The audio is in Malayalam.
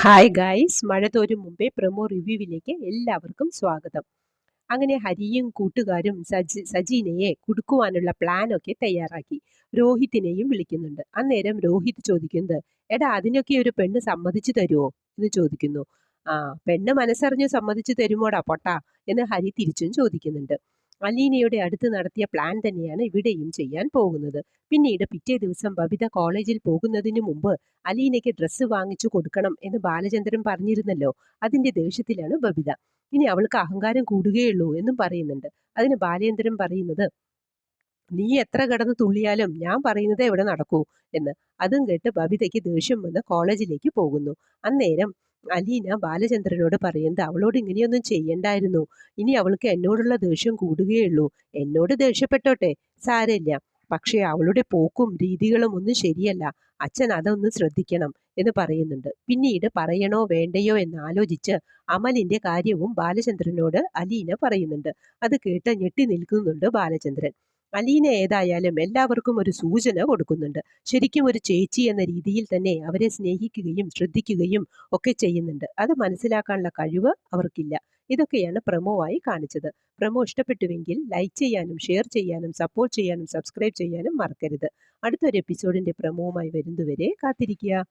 ഹായ് ഗായ്സ്, മഴ തോരും മുമ്പേ പ്രൊമോ റിവ്യൂവിലേക്ക് എല്ലാവർക്കും സ്വാഗതം. അങ്ങനെ ഹരിയും കൂട്ടുകാരും സജീനയെ കുടുക്കുവാനുള്ള പ്ലാനൊക്കെ തയ്യാറാക്കി. രോഹിത്തിനെയും വിളിക്കുന്നുണ്ട്. അന്നേരം രോഹിത് ചോദിക്കുന്നത്, എടാ അതിനൊക്കെ ഒരു പെണ്ണ് സമ്മതിച്ചു തരുമോ എന്ന് ചോദിക്കുന്നു. ആ, പെണ്ണ് മനസ്സറിഞ്ഞ് സമ്മതിച്ചു തരുമോടാ പൊട്ടാ എന്ന് ഹരി തിരിച്ചും ചോദിക്കുന്നുണ്ട്. അലീനയുടെ അടുത്ത് നടത്തിയ പ്ലാൻ തന്നെയാണ് ഇവിടെയും ചെയ്യാൻ പോകുന്നത്. പിന്നീട് പിറ്റേ ദിവസം ബബിത കോളേജിൽ പോകുന്നതിന് മുമ്പ് അലീനയ്ക്ക് ഡ്രസ്സ് വാങ്ങിച്ചു കൊടുക്കണം എന്ന് ബാലചന്ദ്രൻ പറഞ്ഞിരുന്നല്ലോ. അതിന്റെ ദേഷ്യത്തിലാണ് ബബിത. ഇനി അവൾക്ക് അഹങ്കാരം കൂടുകയുള്ളൂ എന്നും പറയുന്നുണ്ട്. അതിന് ബാലേന്ദ്രൻ പറയുന്നത്, നീ എത്ര കിടന്ന് തുള്ളിയാലും ഞാൻ പറയുന്നതേ ഇവിടെ നടക്കൂ എന്ന്. അതും കേട്ട് ബബിതയ്ക്ക് ദേഷ്യം വന്ന് കോളേജിലേക്ക് പോകുന്നു. അന്നേരം അലീന ബാലചന്ദ്രനോട് പറയുന്നത്, അവളോട് ഇങ്ങനെയൊന്നും ചെയ്യണ്ടായിരുന്നു. ഇനി അവൾക്ക് എന്നോടുള്ള ദേഷ്യം കൂടുകയുള്ളൂ. എന്നോട് ദേഷ്യപ്പെട്ടോട്ടെ, സാരമില്ല. പക്ഷേ അവളുടെ പോക്കും രീതികളും ഒന്നും ശരിയല്ല. അച്ഛൻ അതൊന്ന് ശ്രദ്ധിക്കണം എന്ന് പറയുന്നുണ്ട്. പിന്നീട് പറയണോ വേണ്ടയോ എന്ന് ആലോചിച്ച് അമലിന്റെ കാര്യവും ബാലചന്ദ്രനോട് അലീന പറയുന്നുണ്ട്. അത് കേട്ട് ഞെട്ടി നിൽക്കുന്നുണ്ട് ബാലചന്ദ്രൻ. അലീന ഏതായാലും എല്ലാവർക്കും ഒരു സൂചന കൊടുക്കുന്നുണ്ട്. ശരിക്കും ഒരു ചേച്ചി എന്ന രീതിയിൽ തന്നെ അവരെ സ്നേഹിക്കുകയും ശ്രദ്ധിക്കുകയും ഒക്കെ ചെയ്യുന്നുണ്ട്. അത് മനസ്സിലാക്കാനുള്ള കഴിവ് അവർക്കില്ല. ഇതൊക്കെയാണ് പ്രമോ ആയി കാണിച്ചത്. പ്രമോ ഇഷ്ടപ്പെട്ടുവെങ്കിൽ ലൈക്ക് ചെയ്യാനും ഷെയർ ചെയ്യാനും സപ്പോർട്ട് ചെയ്യാനും സബ്സ്ക്രൈബ് ചെയ്യാനും മറക്കരുത്. അടുത്തൊരു എപ്പിസോഡിന്റെ പ്രമോവുമായി വരുന്നതുവരെ കാത്തിരിക്കുക.